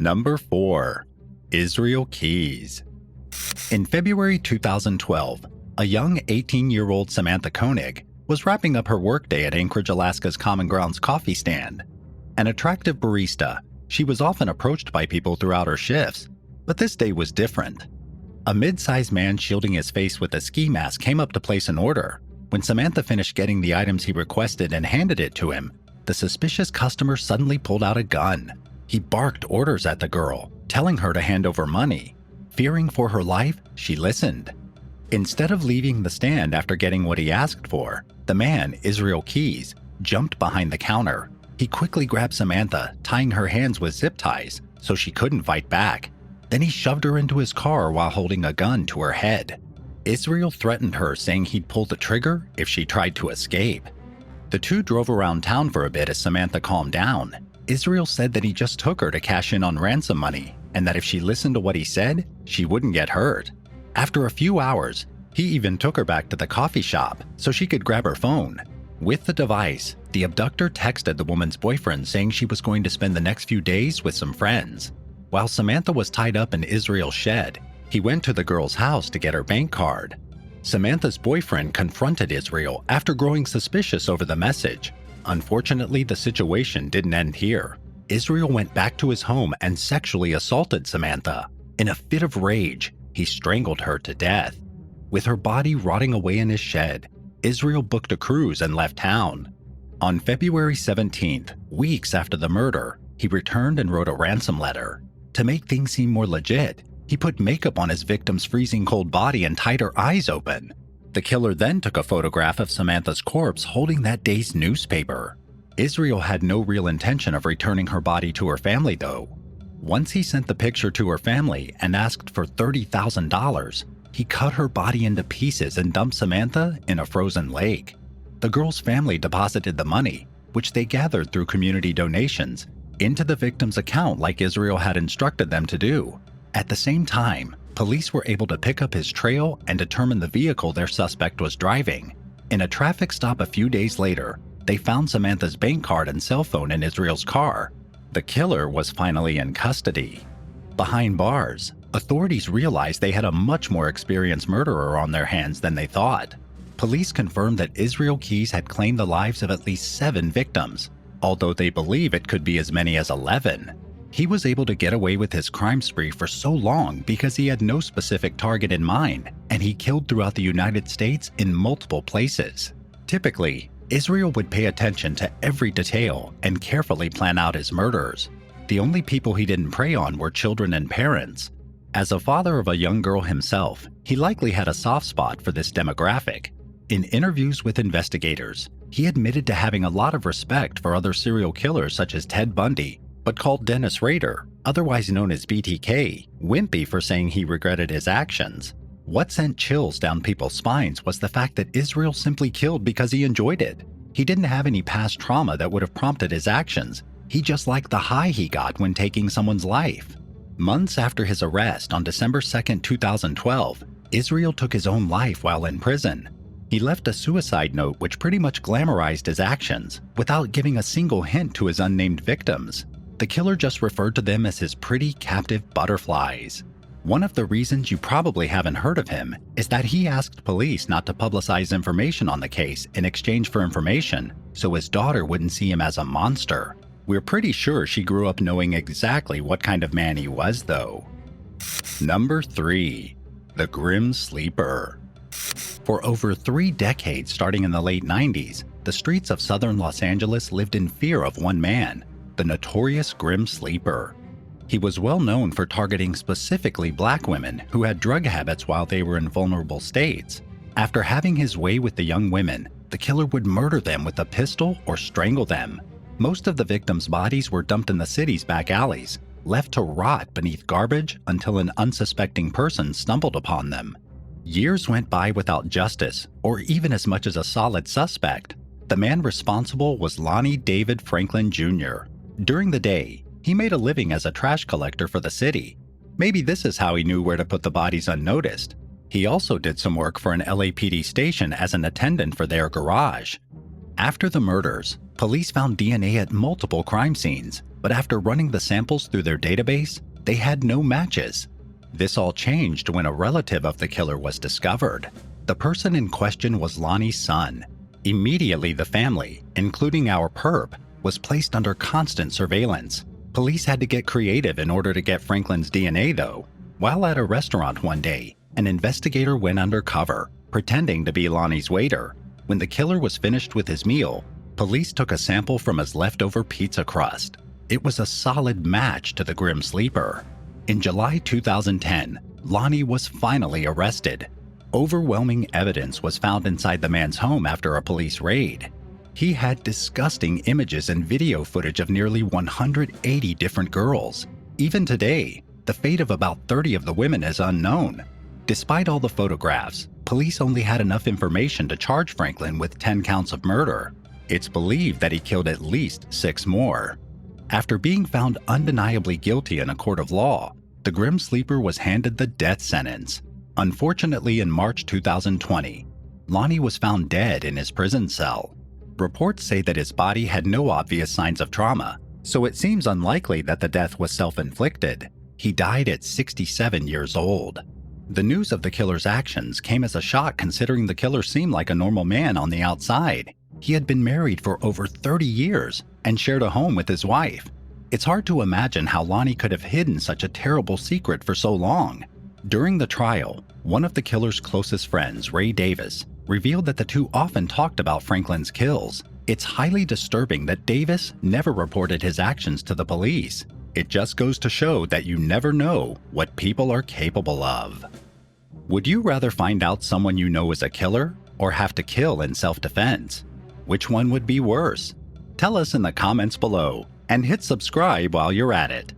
Number 4. Israel Keys. In February 2012, a young 18-year-old Samantha Koenig was wrapping up her workday at Anchorage, Alaska's Common Grounds coffee stand. An attractive barista, she was often approached by people throughout her shifts, but this day was different. A mid-sized man shielding his face with a ski mask came up to place an order. When Samantha finished getting the items he requested and handed it to him, the suspicious customer suddenly pulled out a gun. He barked orders at the girl, telling her to hand over money. Fearing for her life, she listened. Instead of leaving the stand after getting what he asked for, the man, Israel Keys, jumped behind the counter. He quickly grabbed Samantha, tying her hands with zip ties so she couldn't fight back. Then he shoved her into his car while holding a gun to her head. Israel threatened her, saying he'd pull the trigger if she tried to escape. The two drove around town for a bit as Samantha calmed down. Israel said that he just took her to cash in on ransom money, and that if she listened to what he said, she wouldn't get hurt. After a few hours, he even took her back to the coffee shop so she could grab her phone. With the device, the abductor texted the woman's boyfriend saying she was going to spend the next few days with some friends. While Samantha was tied up in Israel's shed, he went to the girl's house to get her bank card. Samantha's boyfriend confronted Israel after growing suspicious over the message. Unfortunately, the situation didn't end here. Israel went back to his home and sexually assaulted Samantha. In a fit of rage, he strangled her to death. With her body rotting away in his shed, Israel booked a cruise and left town. On February 17th, weeks after the murder, he returned and wrote a ransom letter. To make things seem more legit, he put makeup on his victim's freezing cold body and tied her eyes open. The killer then took a photograph of Samantha's corpse holding that day's newspaper. Israel had no real intention of returning her body to her family, though. Once he sent the picture to her family and asked for $30,000, he cut her body into pieces and dumped Samantha in a frozen lake. The girl's family deposited the money, which they gathered through community donations, into the victim's account like Israel had instructed them to do. At the same time, police were able to pick up his trail and determine the vehicle their suspect was driving. In a traffic stop a few days later, they found Samantha's bank card and cell phone in Israel's car. The killer was finally in custody. Behind bars, authorities realized they had a much more experienced murderer on their hands than they thought. Police confirmed that Israel Keys had claimed the lives of at least 7 victims, although they believe it could be as many as 11. He was able to get away with his crime spree for so long because he had no specific target in mind, and he killed throughout the United States in multiple places. Typically, Israel would pay attention to every detail and carefully plan out his murders. The only people he didn't prey on were children and parents. As a father of a young girl himself, he likely had a soft spot for this demographic. In interviews with investigators, he admitted to having a lot of respect for other serial killers such as Ted Bundy, but called Dennis Rader, otherwise known as BTK, wimpy for saying he regretted his actions. What sent chills down people's spines was the fact that Israel simply killed because he enjoyed it. He didn't have any past trauma that would have prompted his actions. He just liked the high he got when taking someone's life. Months after his arrest on December 2, 2012, Israel took his own life while in prison. He left a suicide note which pretty much glamorized his actions, without giving a single hint to his unnamed victims. The killer just referred to them as his pretty captive butterflies. One of the reasons you probably haven't heard of him is that he asked police not to publicize information on the case in exchange for information, so his daughter wouldn't see him as a monster. We're pretty sure she grew up knowing exactly what kind of man he was, though. Number 3. The Grim Sleeper. For over 3 decades, starting in the late 90s, the streets of southern Los Angeles lived in fear of one man, the notorious Grim Sleeper. He was well known for targeting specifically black women who had drug habits while they were in vulnerable states. After having his way with the young women, the killer would murder them with a pistol or strangle them. Most of the victims' bodies were dumped in the city's back alleys, left to rot beneath garbage until an unsuspecting person stumbled upon them. Years went by without justice, or even as much as a solid suspect. The man responsible was Lonnie David Franklin Jr. During the day, he made a living as a trash collector for the city. Maybe this is how he knew where to put the bodies unnoticed. He also did some work for an LAPD station as an attendant for their garage. After the murders, police found DNA at multiple crime scenes, but after running the samples through their database, they had no matches. This all changed when a relative of the killer was discovered. The person in question was Lonnie's son. Immediately, the family, including our perp, was placed under constant surveillance. Police had to get creative in order to get Franklin's DNA, though. While at a restaurant one day, an investigator went undercover, pretending to be Lonnie's waiter. When the killer was finished with his meal, police took a sample from his leftover pizza crust. It was a solid match to the Grim Sleeper. In July 2010, Lonnie was finally arrested. Overwhelming evidence was found inside the man's home after a police raid. He had disgusting images and video footage of nearly 180 different girls. Even today, the fate of about 30 of the women is unknown. Despite all the photographs, police only had enough information to charge Franklin with 10 counts of murder. It's believed that he killed at least 6 more. After being found undeniably guilty in a court of law, the Grim Sleeper was handed the death sentence. Unfortunately, in March 2020, Lonnie was found dead in his prison cell. Reports say that his body had no obvious signs of trauma, so it seems unlikely that the death was self-inflicted. He died at 67 years old. The news of the killer's actions came as a shock considering the killer seemed like a normal man on the outside. He had been married for over 30 years and shared a home with his wife. It's hard to imagine how Lonnie could have hidden such a terrible secret for so long. During the trial, one of the killer's closest friends, Ray Davis, revealed that the two often talked about Franklin's kills. It's highly disturbing that Davis never reported his actions to the police. It just goes to show that you never know what people are capable of. Would you rather find out someone you know is a killer or have to kill in self-defense? Which one would be worse? Tell us in the comments below and hit subscribe while you're at it.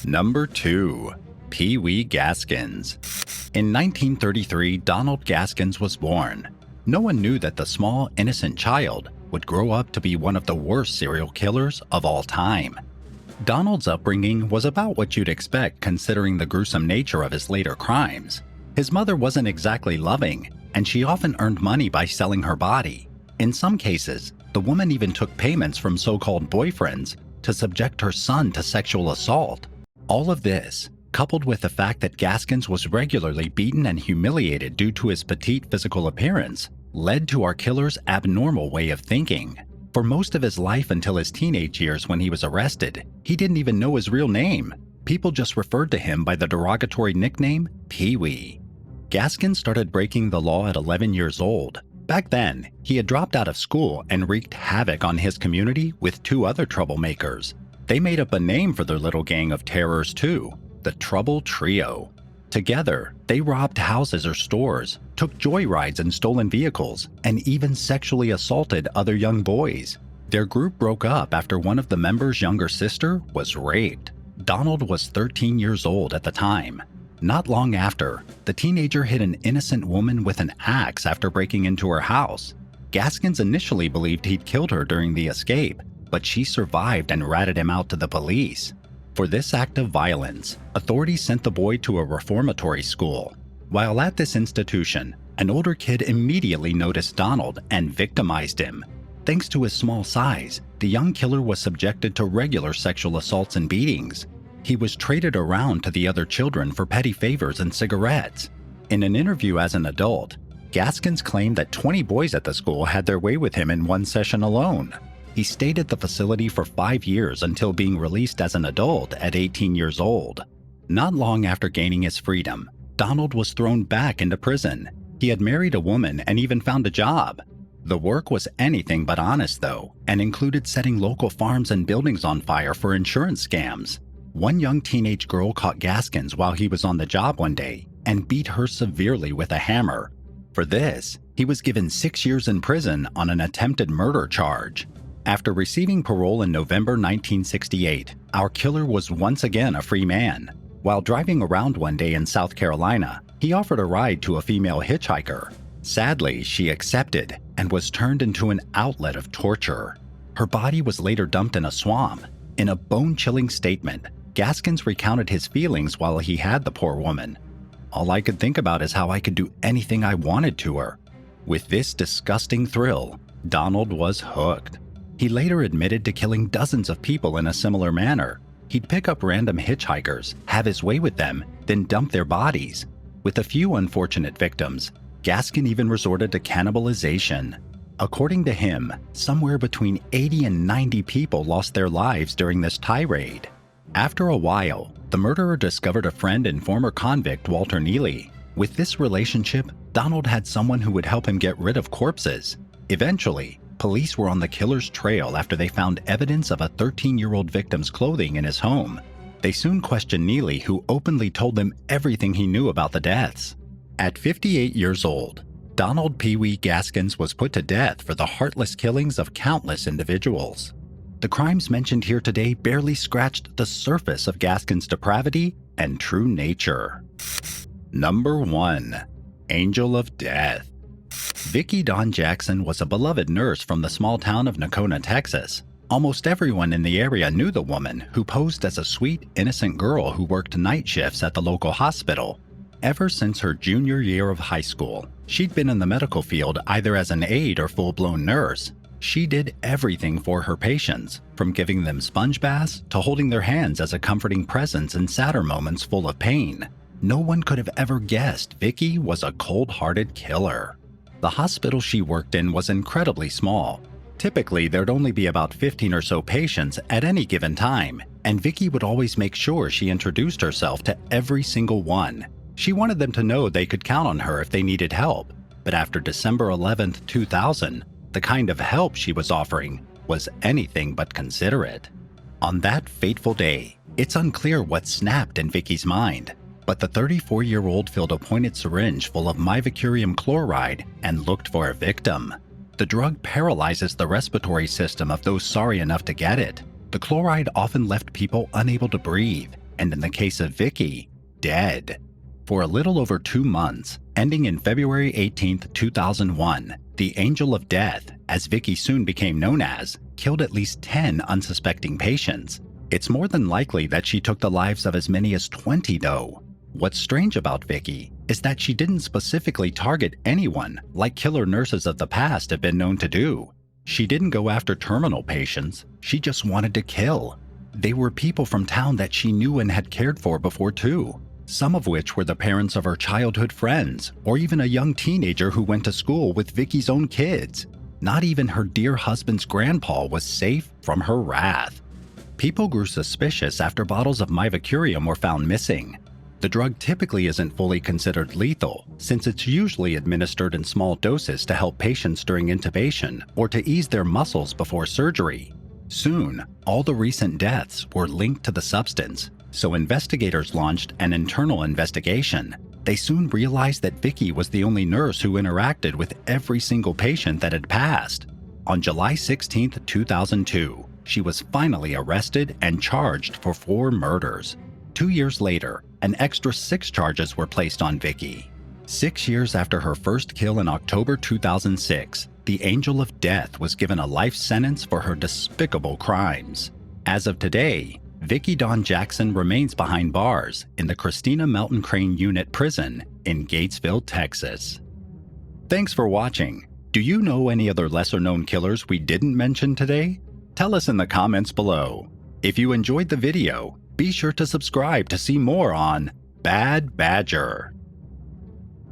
Number 2. Pee Wee Gaskins. In 1933, Donald Gaskins was born. No one knew that the small, innocent child would grow up to be one of the worst serial killers of all time. Donald's upbringing was about what you'd expect considering the gruesome nature of his later crimes. His mother wasn't exactly loving, and she often earned money by selling her body. In some cases, the woman even took payments from so-called boyfriends to subject her son to sexual assault. All of this, coupled with the fact that Gaskins was regularly beaten and humiliated due to his petite physical appearance, led to our killer's abnormal way of thinking. For most of his life until his teenage years when he was arrested, he didn't even know his real name. People just referred to him by the derogatory nickname Pee Wee. Gaskins started breaking the law at 11 years old. Back then, he had dropped out of school and wreaked havoc on his community with 2 other troublemakers. They made up a name for their little gang of terrors too, the Trouble Trio. Together, they robbed houses or stores, took joyrides in stolen vehicles, and even sexually assaulted other young boys. Their group broke up after one of the members' younger sister was raped. Donald was 13 years old at the time. Not long after, the teenager hit an innocent woman with an axe after breaking into her house. Gaskins initially believed he'd killed her during the escape, but she survived and ratted him out to the police. For this act of violence, authorities sent the boy to a reformatory school. While at this institution, an older kid immediately noticed Donald and victimized him. Thanks to his small size, the young killer was subjected to regular sexual assaults and beatings. He was traded around to the other children for petty favors and cigarettes. In an interview as an adult, Gaskins claimed that 20 boys at the school had their way with him in one session alone. He stayed at the facility for 5 years until being released as an adult at 18 years old. Not long after gaining his freedom, Donald was thrown back into prison. He had married a woman and even found a job. The work was anything but honest though, and included setting local farms and buildings on fire for insurance scams. One young teenage girl caught Gaskins while he was on the job one day and beat her severely with a hammer. For this, he was given 6 years in prison on an attempted murder charge. After receiving parole in November 1968, our killer was once again a free man. While driving around one day in South Carolina, he offered a ride to a female hitchhiker. Sadly, she accepted and was turned into an outlet of torture. Her body was later dumped in a swamp. In a bone-chilling statement, Gaskins recounted his feelings while he had the poor woman. "All I could think about is how I could do anything I wanted to her. With this disgusting thrill, Donald was hooked. He later admitted to killing dozens of people in a similar manner. He'd pick up random hitchhikers, have his way with them, then dump their bodies. With a few unfortunate victims, Gaskin even resorted to cannibalization. According to him, somewhere between 80 and 90 people lost their lives during this tirade. After a while, the murderer discovered a friend and former convict, Walter Neely. With this relationship, Donald had someone who would help him get rid of corpses. Eventually, police were on the killer's trail after they found evidence of a 13-year-old victim's clothing in his home. They soon questioned Neely, who openly told them everything he knew about the deaths. At 58 years old, Donald Pee Wee Gaskins was put to death for the heartless killings of countless individuals. The crimes mentioned here today barely scratched the surface of Gaskin's depravity and true nature. Number 1. Angel of Death. Vicki Dawn Jackson was a beloved nurse from the small town of Nocona, Texas. Almost everyone in the area knew the woman, who posed as a sweet, innocent girl who worked night shifts at the local hospital. Ever since her junior year of high school, she'd been in the medical field either as an aide or full-blown nurse. She did everything for her patients, from giving them sponge baths to holding their hands as a comforting presence in sadder moments full of pain. No one could have ever guessed Vicki was a cold-hearted killer. The hospital she worked in was incredibly small. Typically, there'd only be about 15 or so patients at any given time, and Vicki would always make sure she introduced herself to every single one. She wanted them to know they could count on her if they needed help. But after December 11, 2000, the kind of help she was offering was anything but considerate. On that fateful day, it's unclear what snapped in Vicki's mind, but the 34-year-old filled a pointed syringe full of mivacurium chloride and looked for a victim. The drug paralyzes the respiratory system of those sorry enough to get it. The chloride often left people unable to breathe, and in the case of Vicki, dead. For a little over 2 months, ending in February 18, 2001, the Angel of Death, as Vicki soon became known as, killed at least 10 unsuspecting patients. It's more than likely that she took the lives of as many as 20, though. What's strange about Vicki is that she didn't specifically target anyone like killer nurses of the past have been known to do. She didn't go after terminal patients, she just wanted to kill. They were people from town that she knew and had cared for before too, some of which were the parents of her childhood friends, or even a young teenager who went to school with Vicki's own kids. Not even her dear husband's grandpa was safe from her wrath. People grew suspicious after bottles of mivacurium were found missing. The drug typically isn't fully considered lethal, since it's usually administered in small doses to help patients during intubation or to ease their muscles before surgery. Soon, all the recent deaths were linked to the substance, so investigators launched an internal investigation. They soon realized that Vicki was the only nurse who interacted with every single patient that had passed. On July 16, 2002, she was finally arrested and charged for 4 murders. 2 years later, an extra 6 charges were placed on Vicki. 6 years after her first kill in October 2006, the Angel of Death was given a life sentence for her despicable crimes. As of today, Vicki Dawn Jackson remains behind bars in the Christina Melton Crane Unit Prison in Gatesville, Texas. Thanks for watching. Do you know any other lesser-known killers we didn't mention today? Tell us in the comments below. If you enjoyed the video, be sure to subscribe to see more on Bad Badger.